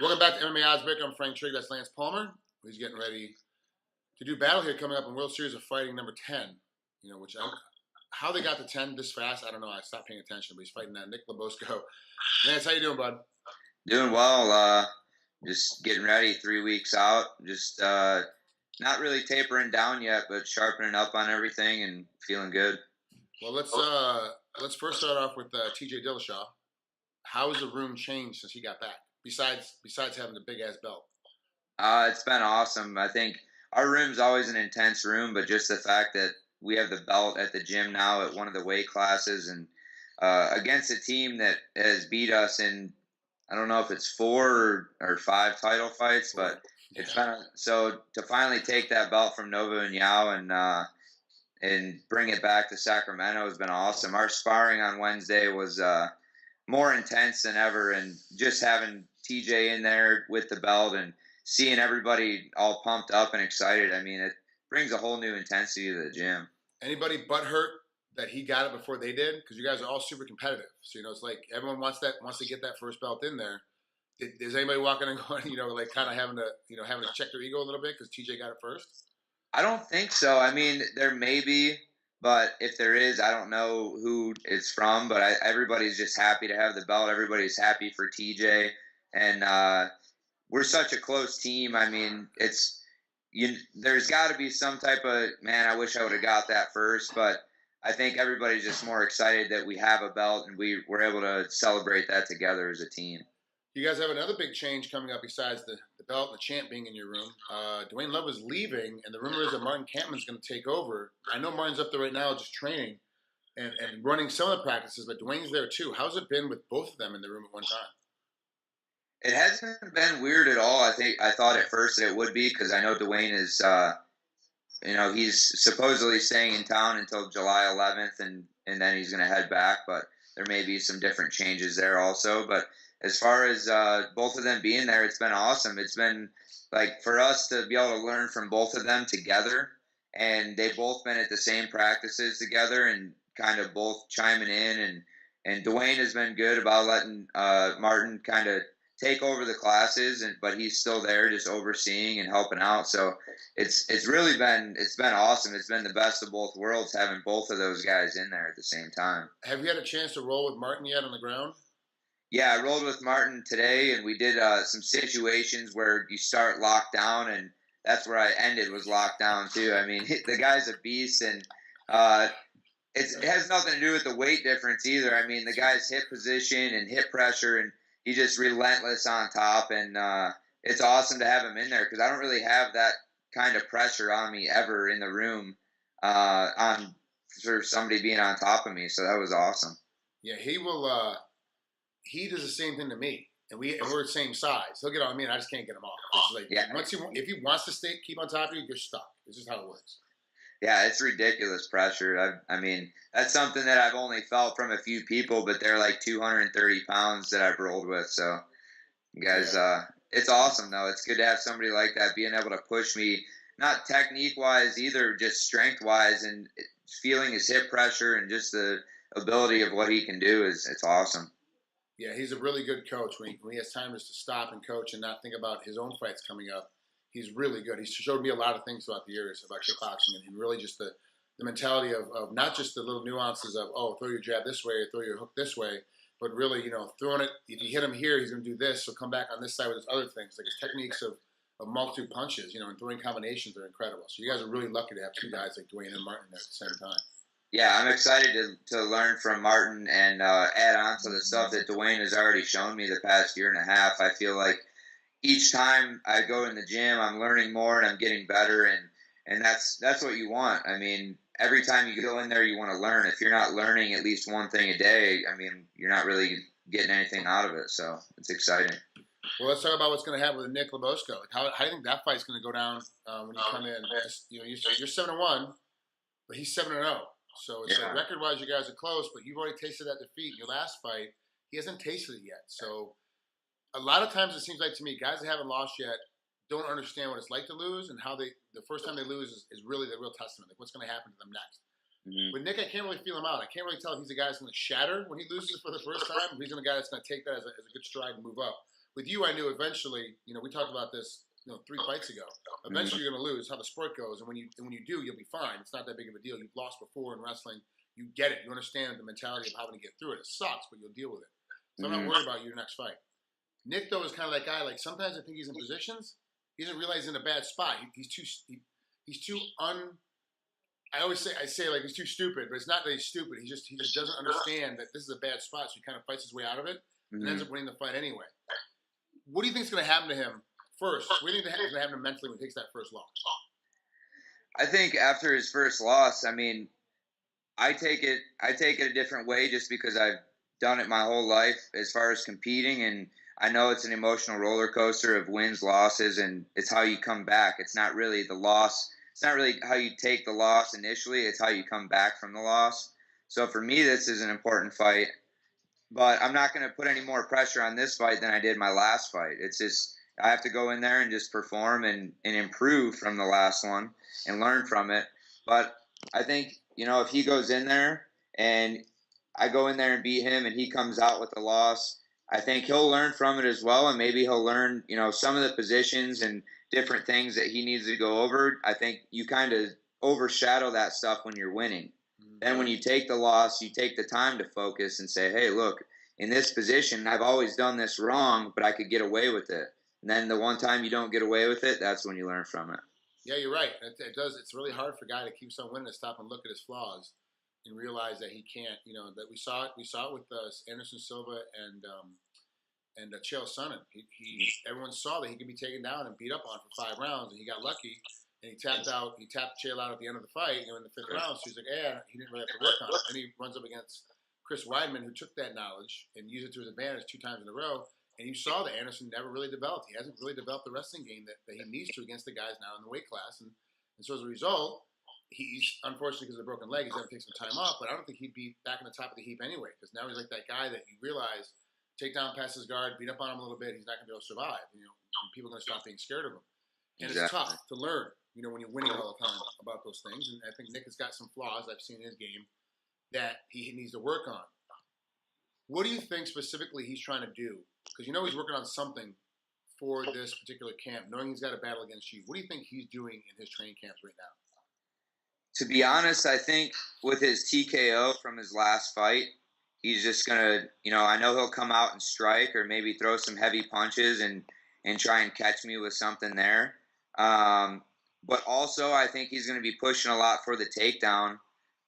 Welcome back to MMA Oddsbreaker. I'm Frank Trigg. That's Lance Palmer. He's getting ready to do battle here coming up in World Series of Fighting number 10. How they got to 10 this fast, I don't know. I stopped paying attention, but he's fighting Nick LoBosco. Lance, how you doing, bud? Doing well. Just getting ready 3 weeks out. Just not really tapering down yet, but sharpening up on everything and feeling good. Well, let's first start off with TJ Dillashaw. How has the room changed since he got back? Besides having the big ass belt. It's been awesome. I think our room's always an intense room, but just the fact that we have the belt at the gym now at one of the weight classes and against a team that has beat us in, I don't know if it's 4 or 5 title fights, but it's been so to finally take that belt from Nova and Yao and bring it back to Sacramento has been awesome. Our sparring on Wednesday was more intense than ever, and just having TJ in there with the belt and seeing everybody all pumped up and excited, I mean, it brings a whole new intensity to the gym. Anybody butthurt that he got it before they did? Because you guys are all super competitive. So, it's like everyone wants to get that first belt in there. Is anybody walking and going, kind of having to check their ego a little bit because TJ got it first? I don't think so. I mean, there may be, but if there is, I don't know who it's from. But everybody's just happy to have the belt. Everybody's happy for TJ, and we're such a close team. I mean, there's got to be some type of, man, I wish I would have got that first. But I think everybody's just more excited that we have a belt and we're able to celebrate that together as a team. You guys have another big change coming up besides the belt and the champ being in your room. Dwayne Love is leaving, and the rumor is that Martin Kampman's going to take over. I know Martin's up there right now just training and running some of the practices, but Dwayne's there too. How's it been with both of them in the room at one time? It hasn't been weird at all. I thought at first that it would be because I know Dwayne is, he's supposedly staying in town until July 11th, and then he's going to head back. But there may be some different changes there also. But as far as both of them being there, it's been awesome. It's been like for us to be able to learn from both of them together, and they've both been at the same practices together and kind of both chiming in. And Dwayne has been good about letting Martin kind of take over the classes, but he's still there just overseeing and helping out. So it's really been awesome. It's been the best of both worlds having both of those guys in there at the same time. Have you had a chance to roll with Martin yet on the ground? Yeah, I rolled with Martin today, and we did some situations where you start locked down, and that's where I ended, was locked down too. I mean, the guy's a beast, and it has nothing to do with the weight difference either. I mean, the guy's hip position and hip pressure, and he's just relentless on top, and it's awesome to have him in there because I don't really have that kind of pressure on me ever in the room for somebody being on top of me, so that was awesome. Yeah, he will he does the same thing to me, and we're the same size. He'll get on me, and I just can't get him off. It's like, yeah. If he wants to keep on top of you, you're stuck. It's just how it works. Yeah, it's ridiculous pressure. I mean, that's something that I've only felt from a few people, but they're like 230 pounds that I've rolled with. So, you guys, it's awesome, though. It's good to have somebody like that being able to push me, not technique-wise either, just strength-wise, and feeling his hip pressure and just the ability of what he can do it's awesome. Yeah, he's a really good coach. When he has time just to stop and coach and not think about his own fights coming up, he's really good. He's showed me a lot of things throughout the years about kickboxing and really just the mentality of not just the little nuances of, throw your jab this way or throw your hook this way, but really, throwing it, if you hit him here, he's going to do this, so come back on this side with his other things. Like his techniques of multitude punches, and throwing combinations are incredible. So you guys are really lucky to have two guys like Dwayne and Martin there at the same time. Yeah, I'm excited to learn from Martin and add on to the stuff that Dwayne has already shown me the past year and a half. I feel like each time I go in the gym, I'm learning more and I'm getting better, and that's what you want. I mean, every time you go in there, you want to learn. If you're not learning at least one thing a day, I mean, you're not really getting anything out of it. So it's exciting. Well, let's talk about what's going to happen with Nick LoBosco. Like how do you think that fight's going to go down when you come in? You're 7-1, but he's 7-0. So it's like record-wise, you guys are close, but you've already tasted that defeat in your last fight. He hasn't tasted it yet. So a lot of times it seems like to me, guys that haven't lost yet don't understand what it's like to lose, and how the first time they lose is really the real testament. Like what's going to happen to them next. Mm-hmm. With Nick, I can't really feel him out. I can't really tell if he's a guy that's going to shatter when he loses for the first time, or he's a guy that's going to take that as a good stride and move up. with you, I knew eventually. We talked about this 3 fights ago. Eventually, you're going to lose. How the sport goes, and when you do, you'll be fine. It's not that big of a deal. You've lost before in wrestling. You get it. You understand the mentality of how to get through it. It sucks, but you'll deal with it. So I'm not worried about your next fight. Nick, though, is kind of that guy. Like, sometimes I think he's in positions he doesn't realize he's in a bad spot. He's too I say like he's too stupid, but it's not that he's stupid. He just doesn't understand that this is a bad spot, so he kind of fights his way out of it and ends up winning the fight anyway. What do you think is going to happen to him first? What do you think is going to happen to him mentally when he takes that first loss? I think after his first loss, I mean, I take it a different way just because I've done it my whole life as far as competing, and I know it's an emotional roller coaster of wins, losses, and it's how you come back. It's not really the loss. It's not really how you take the loss initially. It's how you come back from the loss. So for me, this is an important fight. But I'm not going to put any more pressure on this fight than I did my last fight. It's just I have to go in there and just perform and improve from the last one and learn from it. But I think, if he goes in there and I go in there and beat him and he comes out with a loss, I think he'll learn from it as well, and maybe he'll learn, some of the positions and different things that he needs to go over. I think you kind of overshadow that stuff when you're winning. Then when you take the loss, you take the time to focus and say, hey, look, in this position, I've always done this wrong, but I could get away with it. And then the one time you don't get away with it, that's when you learn from it. Yeah, you're right. It does. It's really hard for a guy to keep on winning to stop and look at his flaws and realize that he can't. That we saw it. We saw it with Anderson Silva and Chael Sonnen. Everyone saw that he could be taken down and beat up on for 5 rounds, and he got lucky. And he tapped Chael out at the end of the fight, in the 5th round. So he's like, he didn't really have to work on it. And he runs up against Chris Weidman, who took that knowledge and used it to his advantage 2 times in a row. And you saw that Anderson never really developed. He hasn't really developed the wrestling game that he needs to against the guys now in the weight class. And so as a result, he's, unfortunately, because of the broken leg, he's going to take some time off. But I don't think he'd be back in the top of the heap anyway, because now he's like that guy that you realize, take down past his guard, beat up on him a little bit, he's not going to be able to survive. People are going to stop being scared of him. And It's tough to learn, when you're winning all the time about those things. And I think Nick has got some flaws I've seen in his game that he needs to work on. What do you think specifically he's trying to do? Because he's working on something for this particular camp, knowing he's got a battle against you. What do you think he's doing in his training camps right now? To be honest, I think with his TKO from his last fight, he's just going to, I know he'll come out and strike or maybe throw some heavy punches and try and catch me with something there. But also I think he's going to be pushing a lot for the takedown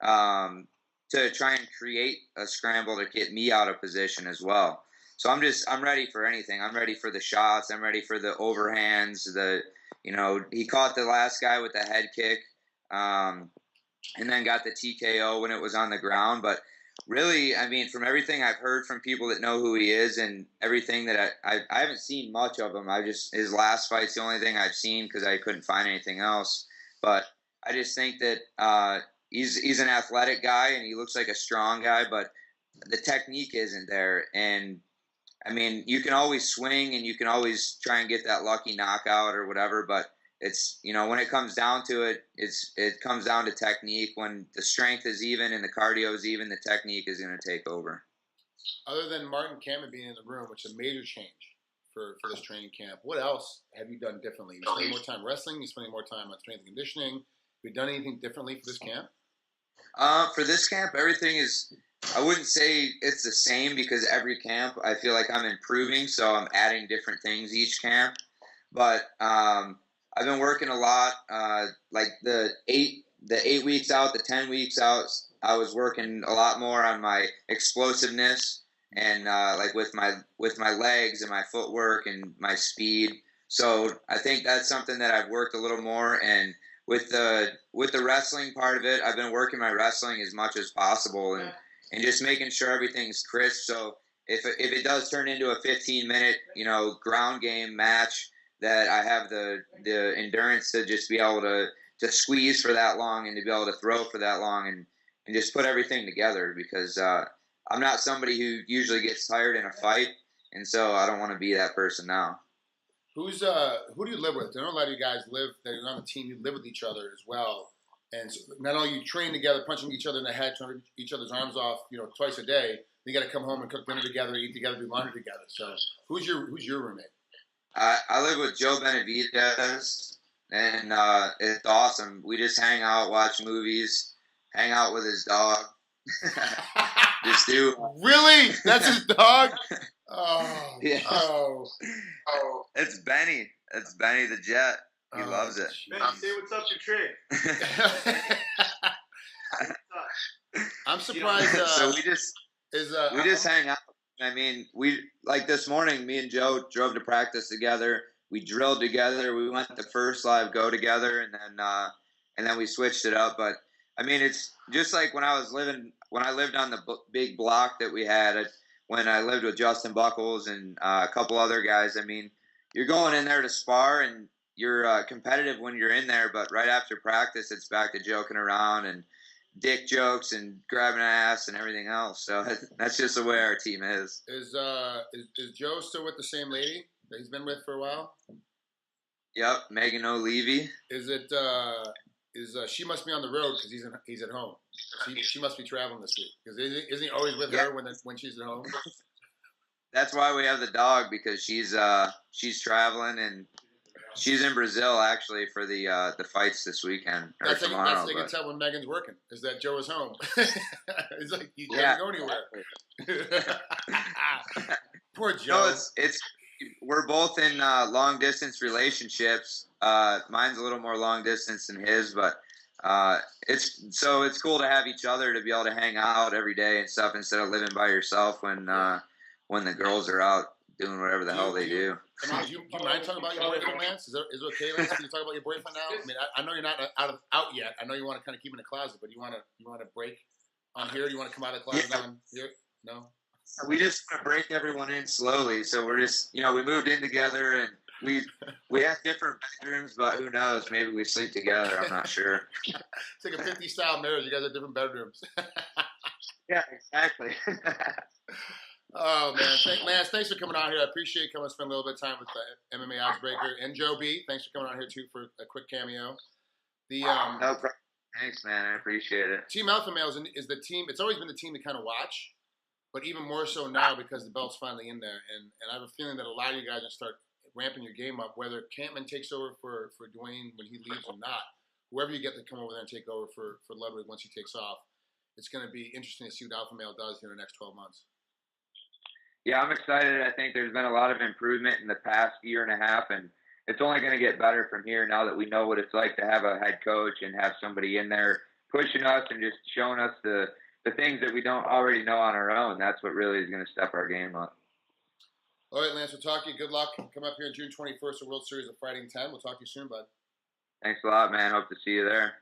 to try and create a scramble to get me out of position as well. So I'm ready for anything. I'm ready for the shots. I'm ready for the overhands. He caught the last guy with the head kick and then got the TKO when it was on the ground. But really, I mean, from everything I've heard from people that know who he is and everything that I haven't seen much of him. His last fight's the only thing I've seen because I couldn't find anything else. But I just think that he's an athletic guy and he looks like a strong guy, but the technique isn't there. And I mean, you can always swing and you can always try and get that lucky knockout or whatever, but it's, when it comes down to it, it comes down to technique. When the strength is even and the cardio is even, the technique is going to take over. Other than Martin Kamen being in the room, which is a major change for this training camp, what else have you done differently? You spending more time wrestling? You spending more time on strength and conditioning? Have you done anything differently for this camp? For this camp, everything is, I wouldn't say it's the same because every camp I feel like I'm improving, so I'm adding different things each camp. But I've been working a lot, like the 8 weeks out, the 10 weeks out, I was working a lot more on my explosiveness and like with my legs and my footwork and my speed. So I think that's something that I've worked a little more. And with the wrestling part of it, I've been working my wrestling as much as possible and just making sure everything's crisp. So if it does turn into a 15-minute, ground game match, that I have the endurance to just be able to squeeze for that long and to be able to throw for that long and just put everything together because I'm not somebody who usually gets tired in a fight, and so I don't want to be that person now. Who do you live with? I know a lot of you guys that are on the team, you live with each other as well. And so not only you train together, punching each other in the head, turning each other's arms off, twice a day, You got to come home and cook dinner together, eat together, do laundry together. So who's your roommate? I live with Joe Benavidez, and it's awesome. We just hang out, watch movies, hang out with his dog. Just do. Really? That's his dog? Oh. Yeah. Oh. It's Benny. It's Benny the Jet. He loves it. Benny, say what's up to Trigg. I'm surprised. So we just hang out. I mean, we like this morning. Me and Joe drove to practice together. We drilled together. We went the first live go together, and then we switched it up. But I mean, it's just like when I lived on the big block that we had. When I lived with Justin Buckles and a couple other guys. I mean, you're going in there to spar, and you're competitive when you're in there. But right after practice, it's back to joking around and dick jokes and grabbing ass and everything else. So that's just the way our team is. Is Joe still with the same lady that he's been with for a while? Yep, Megan O'Leary. Is it she must be on the road because he's at home. She must be traveling this week because isn't he always with her when she's at home? That's why we have the dog, because she's traveling, and she's in Brazil actually for the fights this weekend or tomorrow. That's they can tell when Megan's working is that Joe is home. It's like he doesn't go anywhere. Poor Joe. No, it's we're both in long distance relationships. Mine's a little more long distance than his, but it's cool to have each other to be able to hang out every day and stuff instead of living by yourself when the girls are out doing whatever the hell they do. Do you mind talking about your boyfriend, Lance? Is it okay, Lance? Can you talk about your boyfriend now? I mean, I know you're not out yet. I know you want to kind of keep him in the closet, but you want to break on here? You want to come out of the closet on here? No. We just want to break everyone in slowly. So we're just, we moved in together, and we have different bedrooms, but who knows? Maybe we sleep together. I'm not sure. It's like a 50s style marriage. You guys have different bedrooms. Yeah, exactly. Oh, man. Lance, thanks for coming on here. I appreciate you coming and spend a little bit of time with the MMA Oddsbreaker. And Joe B, thanks for coming on here, too, for a quick cameo. No problem. Thanks, man. I appreciate it. Team Alpha Males is the team. It's always been the team to kind of watch, but even more so now because the belt's finally in there. And I have a feeling that a lot of you guys are going to start ramping your game up, whether Campman takes over for Dwayne when he leaves or not. Whoever you get to come over there and take over for Ludwig once he takes off, it's going to be interesting to see what Alpha Male does here in the next 12 months. Yeah, I'm excited. I think there's been a lot of improvement in the past year and a half, and it's only going to get better from here now that we know what it's like to have a head coach and have somebody in there pushing us and just showing us the things that we don't already know on our own. That's what really is going to step our game up. All right, Lance, we'll talk to you. Good luck. Come up here on June 21st at World Series of Fighting 10. We'll talk to you soon, bud. Thanks a lot, man. Hope to see you there.